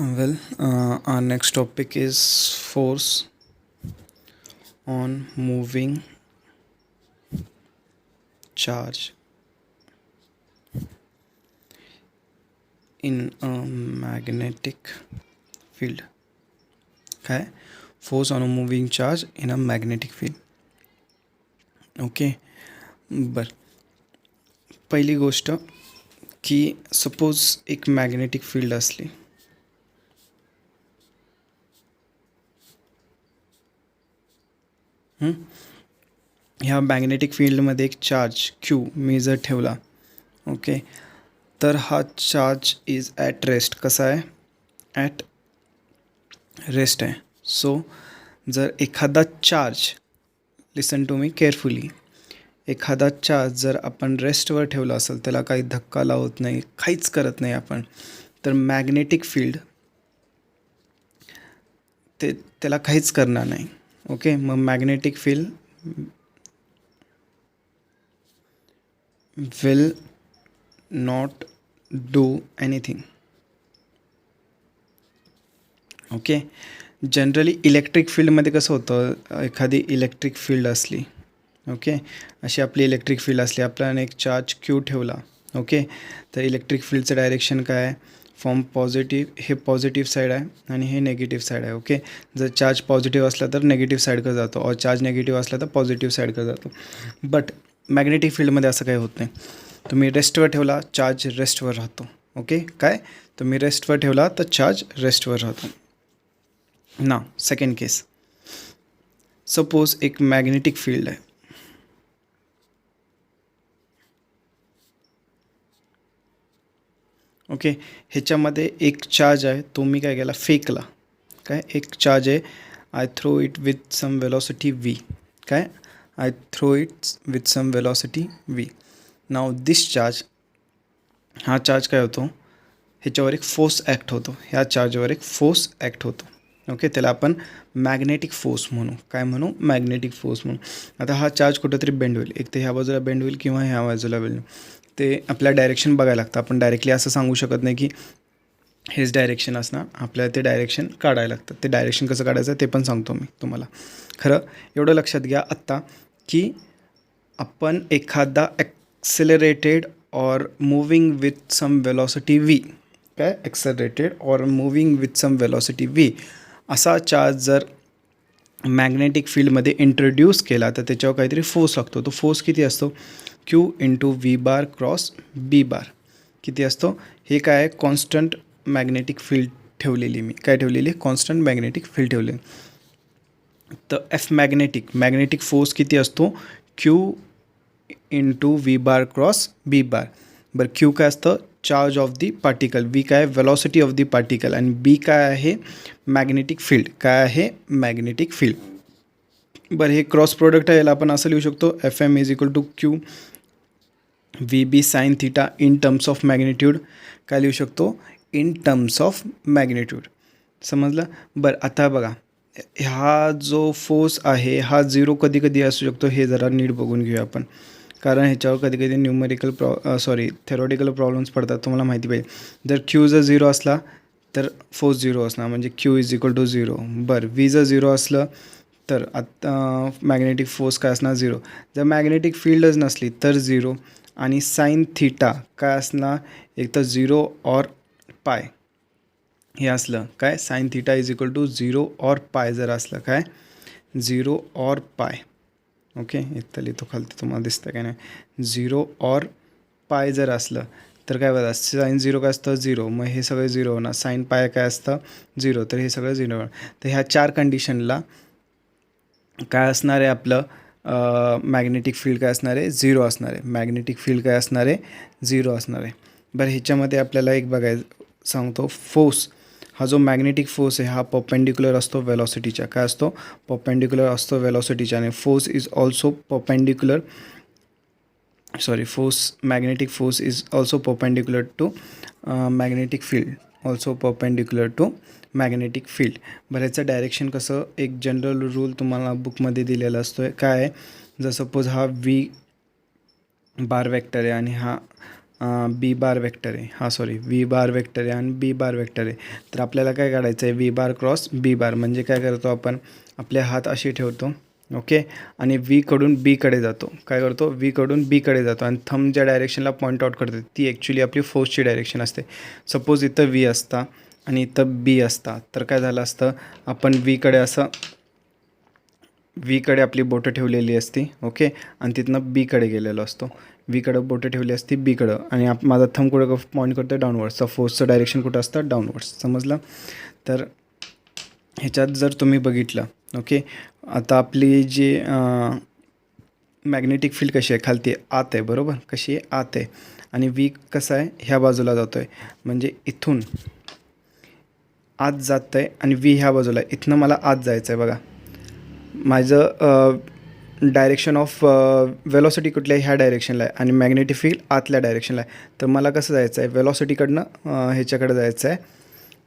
Our next topic is force on moving charge in a magnetic field. Okay, force on a moving charge in a magnetic field. Okay, बर पहिली गोष्ट की suppose एक magnetic field असली, ह्या magnetic फील्डमध्ये एक चार्ज क्यू मी जर ठेवला, ओके, तर हा चार्ज इज ॲट रेस्ट. कसा आहे? ॲट रेस्ट आहे. सो जर एखादा charge, listen to me carefully, एखादा चार्ज जर आपण रेस्टवर ठेवला असेल, त्याला काही धक्का लावत नाही, काहीच करत नाही आपण, तर मॅग्नेटिक फील्ड त्याला काहीच करणार नाही. ओके, मग magnetic field will not do anything. Okay, generally electric फील्डमध्ये कसं होतं, एखादी इलेक्ट्रिक फील्ड असली, ओके, अशी आपली इलेक्ट्रिक फील्ड असली, आपल्याला एक चार्ज क्यू ठेवला, ओके, तर इलेक्ट्रिक फील्डचं डायरेक्शन काय आहे? फ्रॉम पॉझिटिव्ह, हे पॉझिटिव्ह साईड आहे आणि हे नेगेटिव्ह साईड आहे. ओके, जर चार्ज पॉझिटिव्ह असला तर नेगेटिव्ह साईडकडे जातो, और चार्ज नेगेटिव्ह असला तर पॉझिटिव्ह साईडकडे जातो. बट मॅग्नेटिक फील्डमध्ये असं काही होत नाही. तुम्ही रेस्टवर ठेवला, चार्ज रेस्टवर राहतो. ओके, काय तुम्ही रेस्टवर ठेवला तर चार्ज रेस्टवर राहतो. ना सेकंड केस, सपोज एक मॅग्नेटिक फील्ड आहे, ओके, ह्याच्यामध्ये एक चार्ज आहे, तो मी काय केला, फेकला. काय, एक चार्ज आहे, I throw it with some velocity V. काय, I throw it with some velocity V. Now this charge, हा चार्ज काय होतो, ह्याच्यावर एक फोर्स ॲक्ट होतो, ह्या चार्जवर एक फोर्स ॲक्ट होतो. ओके, त्याला आपण मॅग्नेटिक फोर्स म्हणू. काय म्हणू? मॅग्नेटिक फोर्स म्हणू. आता हा चार्ज कुठंतरी बेंड होईल, एक तर ह्या बाजूला बेंड होईल किंवा ह्या बाजूला बेंड होईल. ते आपल्या डायरेक्शन बघायला लागतं. आपण डायरेक्टली असं सांगू शकत नाही की हेच डायरेक्शन असणार, आपल्याला ते डायरेक्शन काढायला लागतं. ते डायरेक्शन कसं काढायचं ते पण सांगतो मी तुम्हाला. खरं एवढं लक्षात घ्या आत्ता की आपण एखादा accelerated or moving with some velocity V, काय, accelerated or moving with some velocity v असा चार्ज जर मॅग्नेटिक फील्डमध्ये इंट्रोड्यूस केला तर त्याच्यावर काहीतरी फोर्स लागतो. तो फोर्स किती असतो? Q into V bar cross B बार. किती असतो? हे काय आहे? कॉन्स्टंट मॅग्नेटिक फील्ड ठेवलेली मी. काय ठेवलेली? कॉन्स्टंट मॅग्नेटिक फील्ड ठेवलेली. तर मॅग्नेटिक फोर्स किती असतो? Q into V bar cross B bar. बरं, क्यू काय असतं? Charge of the particle. V काय? Velocity of the particle. आणि बी काय आहे? Magnetic field. काय आहे? Magnetic field. बरं, हे क्रॉस प्रोडक्ट आहे, याला आपण असं लिहू शकतो, F M is equal to q v B sine theta in terms of magnitude. काय लिहू शकतो? In terms of magnitude. समजलं? बरं, आता बघा, हा जो फोर्स आहे हा झिरो कधी कधी असू शकतो, हे जरा नीट बघून घेऊया आपण, कारण ह्याच्यावर कधी कधी न्यूमेरिकल थेरॉटिकल प्रॉब्लेम्स पडतात, तुम्हाला माहिती पाहिजे. जर क्यू जर झिरो असला तर फोर्स झिरो असणार, म्हणजे q is equal to zero. बरं, व्ही जर झिरो असलं तर आता मॅग्नेटिक फोर्स काय असणार? झिरो. जर मॅग्नेटिक फील्डच नसली तर झिरो. आणि साइन थीटा काय असणार? एक तर झिरो और पाय हे असलं. काय? Sine theta is equal to zero or pi जर असलं, काय, झिरो और पाय. ओके, इथं लिहितो खालती, तुम्हाला दिसतं काय नाही, झिरो और पाय जर असलं तर काय बघा, साइन झिरो काय असतं? झिरो. मग हे सगळं झिरो होणार. साइन पाय काय असतं? झिरो. तर हे सगळं झिरो होणार. तर ह्या चार कंडिशनला काय असणार आहे आपलं? मॅग्नेटिक फील्ड काय असणार आहे? झिरो असणार आहे. मॅग्नेटिक फील्ड काय असणार आहे? झिरो असणार आहे. बरं, ह्याच्यामध्ये आपल्याला एक बघायचं सांगतो, फोर्स हा जो मॅग्नेटिक फोर्स आहे हा परपेंडिक्युलर असतो वेलॉसिटीच्या. काय असतो? परपेंडिक्युलर असतो वेलॉसिटीच्या. आणि force is also perpendicular, magnetic force is also perpendicular to magnetic field, also perpendicular to magnetic field. बरं, याचं डायरेक्शन कसं? एक जनरल रूल तुम्हाला बुकमध्ये दिलेला असतो. काय आहे? जर सपोज हा व्ही बार वेक्टर आहे आणि हा बी बार वेक्टर आहे, सॉरी व्ही बार वेक्टर आहे आणि बी बार वेक्टर आहे. तर आपल्याला काय काढायचं आहे, व्ही बार क्रॉस बी बार. म्हणजे काय करतो आपण, आपले हात असे ठेवतो, ओके, आणि व्हीकडून बीकडे जातो. काय करतो, व्हीकडून बीकडे जातो आणि थंब ज्या डायरेक्शनला पॉईंट आउट करते ती ॲक्च्युली आपली फोर्सची डायरेक्शन असते. सपोज इथं व्ही असता आणि इथं बी असता, तर काय झालं असतं, आपण व्हीकडे आपली बोटं ठेवलेली असती, ओके, आणि तिथनं बीकडे गेलेलो असतो. व्हीकडं बोटं ठेवली असती बीकडं, आणि माझा थंब कुठं पॉईंट करतो, डाऊनवर्ड्स. फोर्सचं डायरेक्शन कुठं असतं, डाऊनवर्ड्स. समजलं. तर ह्याच्यात जर तुम्ही बघितलं, ओके, आता आपली जी मॅग्नेटिक फील्ड कशी आहे, खालती आत आहे, बरोबर, कशी आहे, आत आहे, आणि व्ही कसं आहे, ह्या बाजूला जातो आहे, म्हणजे इथून आत जातं आहे आणि व्ही ह्या बाजूला आहे. इथनं मला आत जायचं आहे. बघा, माझं डायरेक्शन ऑफ वेलॉसिटी कुठल्या ह्या डायरेक्शनला आहे आणि मॅग्नेटिक फील्ड आतल्या डायरेक्शनला आहे. तर मला कसं जायचं आहे, वेलॉसिटीकडनं ह्याच्याकडे जायचं आहे,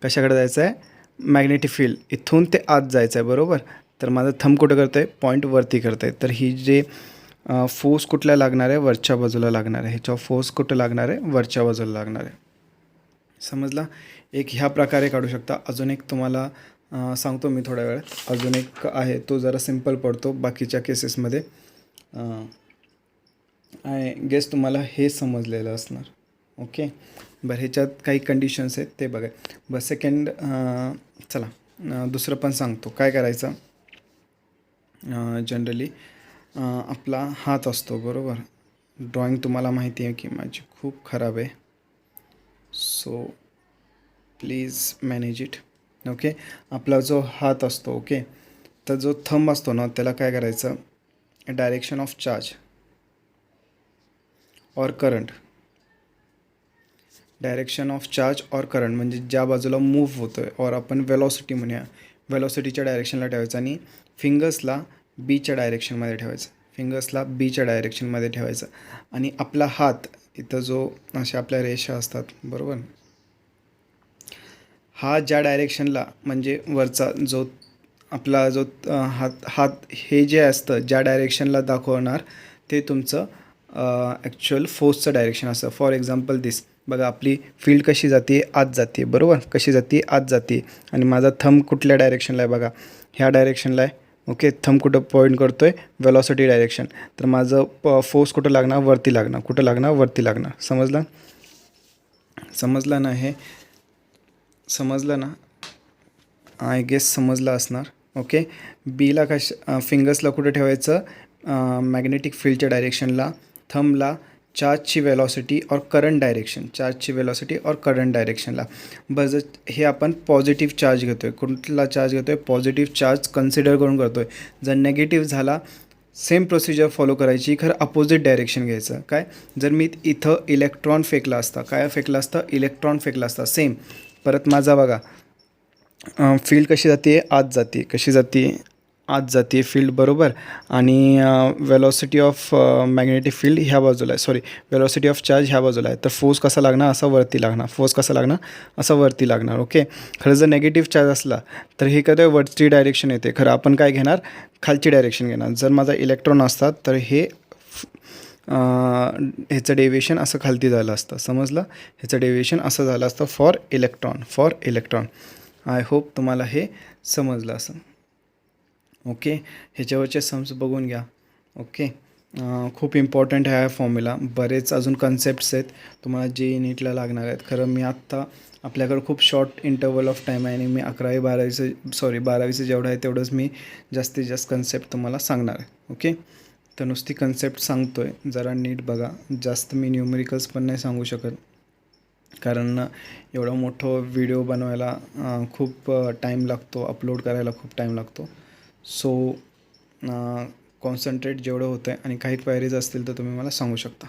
कशाकडे जायचं आहे, मॅग्नेटिक फील्ड इथून ते आत जायचं आहे, बरोबर. तर माझं थंब कुठं करतं आहे, पॉईंट वरती करतं आहे. तर ही जे फोर्स कुठल्या लागणार आहे, वरच्या बाजूला लागणार आहे. ह्याच्यावर फोर्स कुठं लागणार आहे, वरच्या बाजूला लागणार आहे. समजला. एक ह्या प्रकारे काढू शकता. अजून एक तुम्हाला सांगतो मी थोड्या वेळात. अजून एक आहे, तो जरा सिम्पल पडतो बाकीच्या केसेसमध्ये. आय गेस तुम्हाला हे समजलेलं असणार, ओके. बरं, ह्याच्यात काही कंडिशन्स आहेत ते बघा. बरं, सेकंड, चला दुसरं पण सांगतो. काय करायचं, जनरली आपला हात असतो, बरोबर. ड्रॉइंग तुम्हाला माहिती आहे की माझी खूप खराब आहे, so please manage it, okay. आपला जो हात असतो, ओके, तर जो थंब असतो ना, त्याला काय करायचं, डायरेक्शन ऑफ चार्ज और करंट, डायरेक्शन ऑफ चार्ज और करंट म्हणजे ज्या बाजूला मूव्ह होतो आहे, और आपण वेलॉसिटी म्हणूया, वेलॉसिटीच्या डायरेक्शनला ठेवायचं आणि फिंगर्सला बीच्या डायरेक्शनमध्ये ठेवायचं, फिंगर्सला बीच्या डायरेक्शनमध्ये ठेवायचं. आणि आपला हात इथं जो अशा आपल्या रेषा असतात, बरोबर, हा ज्या डायरेक्शनला म्हणजे वरचा जो आपला जो हात हे जे असतं ज्या डायरेक्शनला दाखवणार ते तुमचं ॲक्च्युअल फोर्सचं डायरेक्शन असतं. फॉर एक्झाम्पल दिस, बघा आपली फील्ड कशी जाते, आत जाते, बरोबर, कशी जाते, आत जाते. आणि माझा थंब कुठल्या डायरेक्शनला आहे, बघा ह्या डायरेक्शनला आहे, ओके. थंब कुठं पॉईंट करतो आहे, वेलॉसिटी डायरेक्शन. तर माझं फोर्स कुठं लागणार, वरती लागणार, कुठं लागणार, वरती लागणार. समजलं ना, हे समजलं ना, आय गेस समजलं असणार, ओके. बीला फिंगर्सला कुठं ठेवायचं, मॅग्नेटिक फील्डच्या डायरेक्शनला, थंबला चार्जची वेलॉसिटी और करंट डायरेक्शन, चार्जची वेलॉसिटी और करंट डायरेक्शनला. बस हे आपण पॉझिटिव्ह चार्ज घेतो आहे, कुठला चार्ज घेतो आहे, पॉझिटिव्ह चार्ज कन्सिडर करून करतो आहे. जर नेगेटिव्ह झाला, सेम प्रोसिजर फॉलो करायची, खरं अपोजिट डायरेक्शन घ्यायचं. काय, जर मी इथं इलेक्ट्रॉन फेकला असता, काय फेकला असतं, इलेक्ट्रॉन फेकला असता, सेम. परत माझा बघा फील्ड कशी जाते, आत जाते, कशी जाते, आत जाते फील्ड, बरोबर. आणि वेलॉसिटी ऑफ मॅग्नेटिक फील्ड ह्या बाजूला आहे, सॉरी, वेलॉसिटी ऑफ चार्ज ह्या बाजूला आहे. तर फोर्स कसा लागणार, असा वरती लागणार, फोर्स कसा लागणार, असा वरती लागणार, ओके. खरं जर नेगेटिव्ह चार्ज असला तर हे काय वरची डायरेक्शन येते, खरं आपण काय घेणार, खालची डायरेक्शन घेणार. जर माझा इलेक्ट्रॉन असतात तर हे ह्याचं डेविएशन असं खालती झालं असतं, समजलं. ह्याचं डेविएशन असं झालं असतं फॉर इलेक्ट्रॉन. आय होप तुम्हाला हे समजलं असं, ओके. ह्याच्यावरचे सम्स बघून घ्या, ओके. खूप इम्पॉर्टंट आहे हा फॉर्म्युला. बरेच अजून कन्सेप्ट्स आहेत तुम्हाला जे नीटला लागणार आहेत. खरं मी आत्ता आपल्याकडं खूप शॉर्ट इंटरवल ऑफ टाईम आहे आणि मी 12वीचं जेवढं आहे तेवढंच मी जास्तीत जास्त कन्सेप्ट तुम्हाला सांगणार आहे, ओके. तर नुसती कन्सेप्ट सांगतो आहे, जरा नीट बघा. जास्त मी न्यूमेरिकल्स पण नाही सांगू शकत, कारण एवढा मोठं व्हिडिओ बनवायला खूप टाईम लागतो, अपलोड करायला खूप टाईम लागतो. सो कॉन्सन्ट्रेट जेवढं होतं आहे, आणि काही क्वायरीज असतील तर तुम्ही मला सांगू शकता.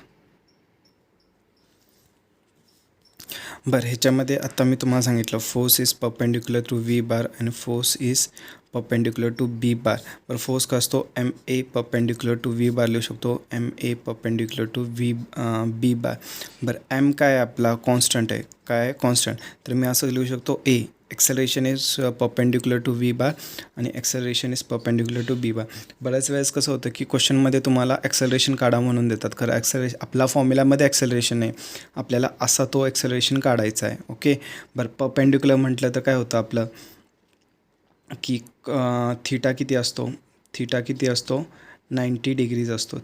बरं, ह्याच्यामध्ये आता मी तुम्हाला सांगितलं force is perpendicular to V bar आणि force is perpendicular to B bar. बरं, फोर्स का असतो, M A perpendicular to V bar लिहू शकतो, M A perpendicular to B bar. बरं, एम काय आपला कॉन्स्टंट आहे, काय कॉन्स्टंट, तर मी असं लिहू शकतो A acceleration is perpendicular to V bar आणि acceleration is perpendicular to B bar. बऱ्याच वेळेस कसं होतं की क्वेश्चनमध्ये तुम्हाला एक्सेलरेशन काढा म्हणून देतात. खरं एक्सेलरेशन आपला फॉर्म्युलामध्ये एक्सेलरेशन नाही, आपल्याला असा तो एक्सेलरेशन काढायचा आहे. ओके. बरं, परपेंडिक्युलर म्हटलं तर काय होतं आपलं की थीटा किती असतो 90 डिग्रीज असतो.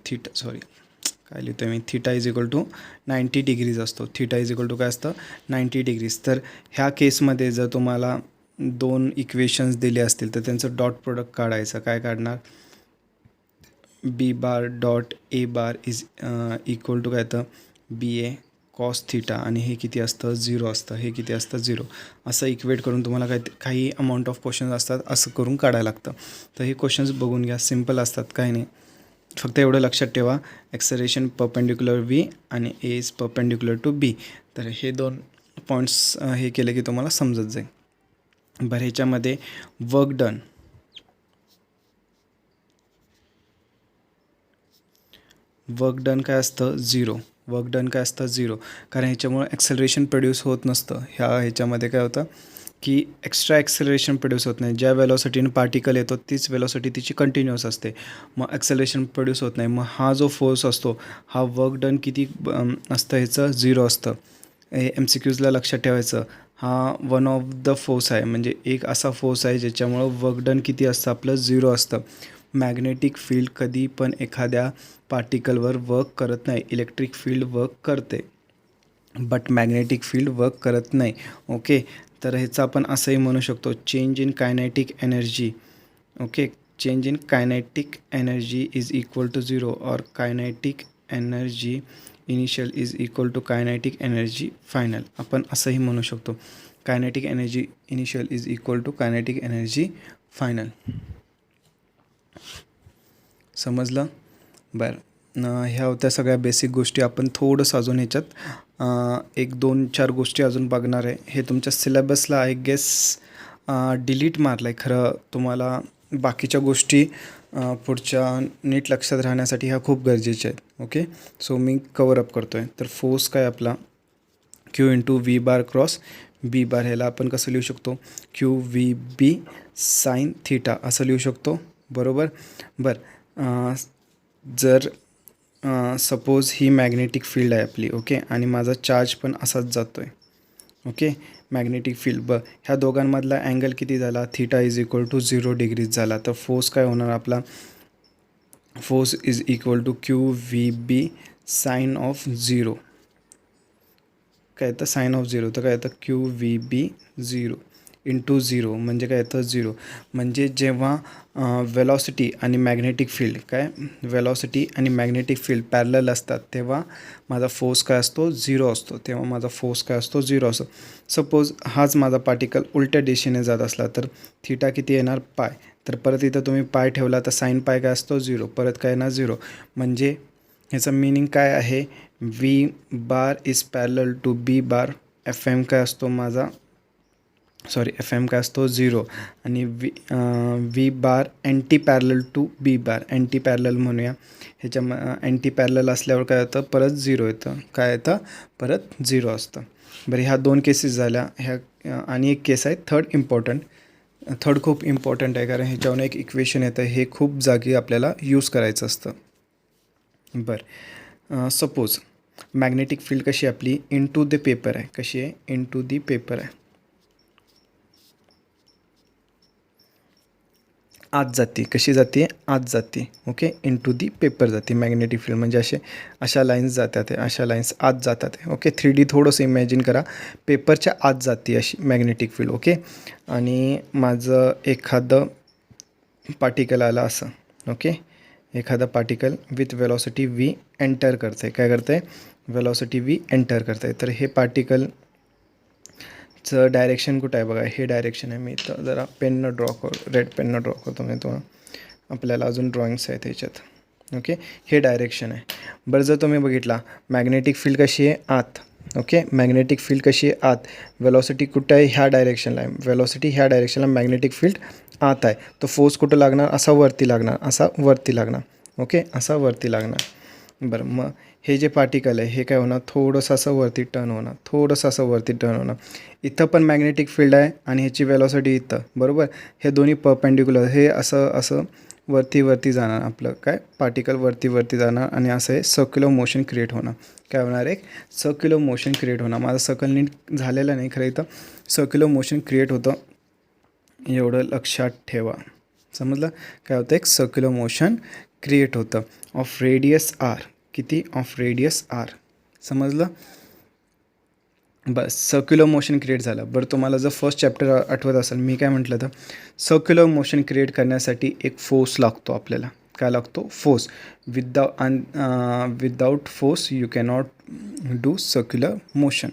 काय लिहितो मी, theta is equal to 90 degrees असतो. थीटा इज इक्वल टू काय असतं 90 डिग्रीज. तर ह्या केसमध्ये जर तुम्हाला 2 इक्वेशन्स दिले असतील तर त्यांचं डॉट प्रोडक्ट काढायचं. काय काढणार, B bar dot A bar is equal to काय तर बी ए कॉस थीटा आणि हे किती असतं 0 असतं, हे किती असतं 0. असं इक्वेट करून तुम्हाला काही अमाऊंट ऑफ क्वेश्चन्स असतात, असं करून काढायला लागतं. तर हे क्वेश्चन्स बघून घ्या, सिम्पल असतात, काही नाही. फक्त एवढं लक्षात ठेवा, एक्सेलरेशन परपेंडिक्युलर व्ही आणि ए इज परपेंडिक्युलर टू बी. तर हे 2 पॉईंट्स हे केले की तुम्हाला समजत जाईल. बरं, ह्याच्यामध्ये वर्क डन काय असतं 0. वर्क डन काय असतं 0, कारण ह्याच्यामुळे ॲक्सेलरेशन प्रोड्यूस होत नसतं. ह्याच्यामध्ये काय होतं की एक्स्ट्रा ॲक्सेलरेशन प्रोड्यूस होत नाही. ज्या वेलॉसिटीनं पार्टिकल येतो तीच वेलॉसिटी तिची कंटिन्युअस असते, मग ॲक्सेलरेशन प्रोड्यूस होत नाही. मग हा जो फोर्स असतो हा वर्क डन किती असतं ह्याचं 0 असतं. MCQजला लक्षात ठेवायचं, हा वन ऑफ द फोर्स आहे, म्हणजे एक असा फोर्स आहे ज्याच्यामुळं वर्क डन किती असतं आपलं 0 असतं. मॅग्नेटिक फील्ड कधी पण एखाद्या पार्टिकलवर वर्क करत नाही. इलेक्ट्रिक फील्ड वर्क करते बट मॅग्नेटिक फील्ड वर्क करत नाही. ओके. तर ह्याचं आपण असंही म्हणू शकतो change in kinetic energy. Okay, change in kinetic energy is equal to 0 or kinetic energy initial is equal to kinetic energy final. आपण असंही म्हणू शकतो kinetic energy initial is equal to kinetic energy final. समजलं? बरं, ह्या होत्या सगळ्या basic गोष्टी. आपण थोडंसं अजून ह्याच्यात 1-2-4 गोष्टी अजून बघणार आहे. हे तुमच्या सिलेबसला आय गेस डिलीट मारलं आहे. खरं तुम्हाला बाकीच्या गोष्टी पुढच्या नीट लक्षात राहण्यासाठी ह्या खूप गरजेच्या आहेत. ओके, सो मी कवर अप करतो आहे. तर फोर्स काय आपला Q into V bar cross B बार. ह्याला आपण कसं लिहू शकतो Q v B sine theta असं लिहू शकतो, बरोबर. बरं, जर सपोज ही मॅग्नेटिक फील्ड आहे आपली, ओके, आणि माझा चार्ज पण असाच जातो आहे. ओके, मॅग्नेटिक फील्ड ह्या दोघांमधला अँगल किती झाला, theta is equal to 0 degrees झाला. तर फोर्स काय होणार आपला, force is equal to q v B sine of 0. काय येतं साईन ऑफ 0, तर काय येतं क्यू व्ही बी 0 इंटू 0 म्हणजे काय येतं 0. म्हणजे जेव्हा वेलॉसिटी आणि मॅग्नेटिक फील्ड वेलॉसिटी आणि मॅग्नेटिक फील्ड पॅरलल असतात तेव्हा माझा फोर्स काय असतो 0 असतो. तेव्हा माझा फोर्स काय असतो 0 असतो. सपोज हाच माझा पार्टिकल उलट्या दिशेने जात असला तर थीटा किती येणार पाय. तर परत इथं तुम्ही पाय ठेवला तर साईन पाय काय असतो 0, परत काय येणार 0. म्हणजे ह्याचं मिनिंग काय आहे, v bar is parallel to B bar. F M काय असतो माझा, एफ एम काय असतो 0 आणि v bar anti parallel to B bar. Anti parallel म्हणूया, ह्याच्या अँटी पॅरलल असल्यावर काय होतं परत 0 येतं. काय येतं परत 0 असतं. बरं, ह्या 2 केसेस झाल्या. आणि एक केस आहे थर्ड खूप इम्पॉर्टंट आहे, कारण ह्याच्यावरून एक इक्वेशन येतं, हे खूप जागी आपल्याला यूज करायचं असतं. बरं, सपोज मॅग्नेटिक फील्ड कशी आपली इनटू द पेपर आहे. कशी आहे इनटू दी पेपर आहे, आत जाते. कशी जाते आत जाते. ओके, इनटू दी पेपर जाते मॅग्नेटिक फील्ड. म्हणजे अशा लाईन्स जातात, अशा लाईन्स आत जातात. ओके, 3D थोडंसं इमॅजिन करा, पेपरच्या आत जाते अशी मॅग्नेटिक फील्ड. ओके, आणि माझं एखादं पार्टिकल आलं असं. ओके, एखादा particle with velocity V enter करते. काय करते वेलॉसिटी व्ही एंटर करते. तर हे पार्टिकलचं डायरेक्शन कुठं आहे बघा, हे डायरेक्शन आहे. मी तर जरा पेननं ड्रॉ रेड पेननं ड्रॉ करतो, म्हणजे तुम्हाला आपल्याला अजून ड्रॉइंग्स आहेत ह्याच्यात. ओके, हे डायरेक्शन आहे. बरं, जर तुम्ही बघितला मॅग्नेटिक फील्ड कशी आहे आत. ओके, मॅग्नेटिक फील्ड कशी आहे आत, वेलॉसिटी कुठं आहे ह्या डायरेक्शनला आहे. वेलॉसिटी ह्या डायरेक्शनला, मॅग्नेटिक फील्ड आत आहे. तो फोर्स कुठं लागणार, असा वरती लागणार, असा वरती लागणार. ओके, असा वरती लागणार. बरं, मग हे जे पार्टिकल आहे हे काय होणार, थोडंसं असं वरती टर्न होणार, थोडंसं असं वरती टर्न होणार. इथं पण मॅग्नेटिक फील्ड आहे आणि ह्याची वेलॉसिटी इथं, बरोबर. हे दोन्ही परपेंडिक्युलर, हे असं असं वरती जाणार, आपलं काय पार्टिकल वरती जाणार आणि असं हे सर्क्युलर मोशन क्रिएट होणार. काय होणार, एक सर्क्युलर मोशन क्रिएट होणार. माझं सर्कल नीट झालेलं नाही खरं, इथं सर्क्युलर मोशन क्रिएट होतं, एवढं लक्षात ठेवा. समजलं. काय होतं, एक सर्क्युलर मोशन क्रिएट होतं ऑफ रेडियस आर. किती, ऑफ रेडियस आर. समजलं. बस सर्क्युलर मोशन क्रिएट झालं. बरं तुम्हाला जर फर्स्ट चॅप्टर आठवत असेल, मी काय म्हटलं तर सर्क्युलर मोशन क्रिएट करण्यासाठी एक फोर्स लागतो आपल्याला. काय लागतो, force. Without force you cannot do circular motion.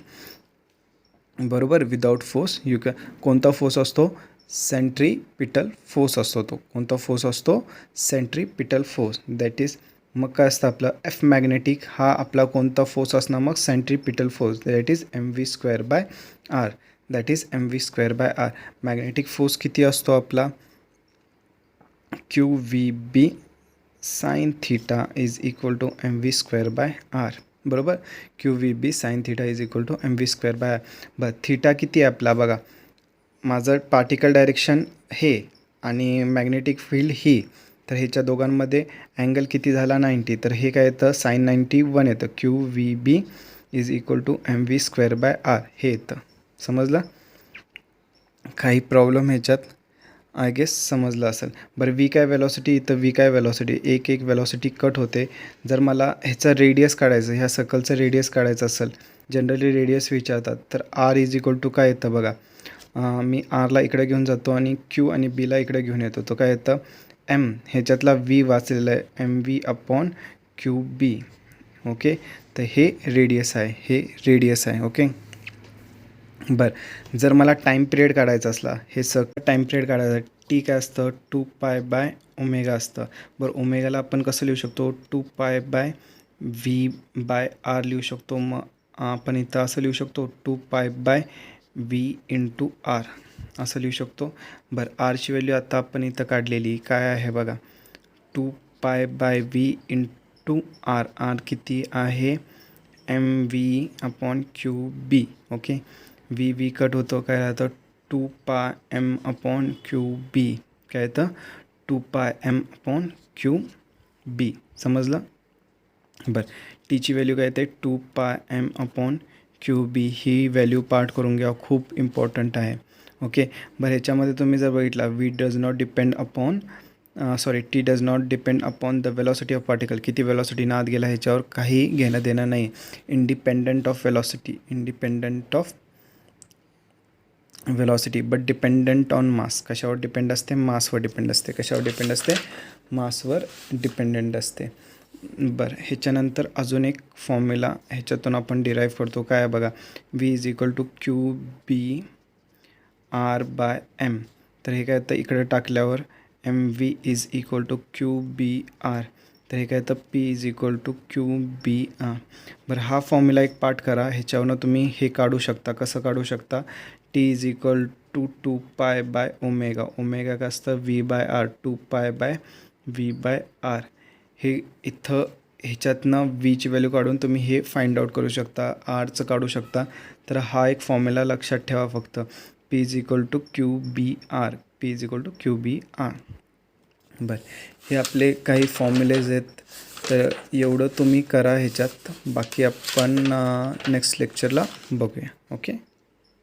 बरोबर. विदाउट फोर्स यू कोणता फोर्स असतो, सेंट्रीपिटल फोर्स असतो. तो कोणता फोर्स असतो, सेंट्रीपिटल फोर्स. दॅट इज, मग काय असतं आपलं एफ मॅग्नेटिक, हा आपला कोणता फोर्स असणार मग, centripetal force. That is mv²/r. That is mv²/r. Magnetic force किती असतो आपला, QVB sine theta is equal to mv²/r. बरोबर. QVB sine theta is equal to mv²/r. बरं थीटा किती आहे आपला, बघा माझं पार्टिकल डायरेक्शन हे आणि मॅग्नेटिक फील्ड ही, तर ह्याच्या दोघांमध्ये अँगल किती झाला, 90. तर हे काय येतं, साइन 91 येतं. QVB is equal to mv²/r हे येतं. समजलं. काही प्रॉब्लेम ह्याच्यात, आय गेस समजलं असेल. बरं वी काय वेलॉसिटी, इथं वी काय वेलॉसिटी, एक वेलॉसिटी कट होते. जर मला ह्याचा रेडियस काढायचं, ह्या सर्कलचं रेडियस काढायचं असेल, जनरली रेडियस विचारतात, तर आर इज इक्वल टू काय येतं बघा, मी आरला इकडे घेऊन जातो आणि क्यू आणि बीला इकडे घेऊन येतो. तो काय येतं, एम, ह्याच्यातला व्ही वाचलेला आहे, mv/QB. ओके. तर हे रेडियस आहे, हे रेडियस आहे. ओके. बरं जर मला टाईम पिरियड काढायचा असला, हे सगळं टाईम पिरियड काढायचं, टी काय असतं, 2π/ω असतं. बरं ओमेगाला आपण कसं लिहू शकतो, 2π/v/r लिहू शकतो. मग आपण इथं असं लिहू शकतो, 2π/v/r असं लिहू शकतो. बरं आरची व्हॅल्यू आता आपण इथं काढलेली काय आहे बघा, 2π/v/r. आर किती आहे, mv/QB. ओके. v कट होतो, काय राहतं, 2πm/QB. काय येतं, 2πm/QB. समजलं. बरं टीची व्हॅल्यू काय येते, 2πm/QB. ही व्हॅल्यू पार्ट करून घ्या, खूप इम्पॉर्टंट आहे. ओके. बरं ह्याच्यामध्ये तुम्ही जर बघितला, T does not depend upon the velocity of particle. किती वेलॉसिटी आत गेला ह्याच्यावर काही घेणं देणं नाही. Independent of velocity but dependent on मास. कशावर डिपेंड असते, मासवर डिपेंड असते. कशावर डिपेंड असते, मासवर डिपेंडंट असते. बरं ह्याच्यानंतर अजून एक फॉर्म्युला ह्याच्यातून आपण डिराईव्ह करतो, काय आहे बघा, v is equal to QB/r/m. तर हे काय येतं, इकडे टाकल्यावर mv is equal to QBR. तर हे काय येतं, p is equal to QBR. बरं हा फॉर्म्युला एक पाठ करा, ह्याच्यावरनं तुम्ही हे काढू शकता. कसं काढू शकता, t is equal to 2π/ω. Omega काय असतं, v/r. 2π/v/r. हे इथं ह्याच्यातनं वीची व्हॅल्यू काढून तुम्ही हे फाइंड आउट करू शकता, आरचं काढू शकता. तर हा एक फॉर्म्युला लक्षात ठेवा फक्त, p is equal to QBR. p is equal to QBR. बरं हे आपले काही फॉर्म्युलेज आहेत. तर एवढं तुम्ही करा ह्याच्यात, बाकी आपण नेक्स्ट लेक्चरला बघूया. ओके.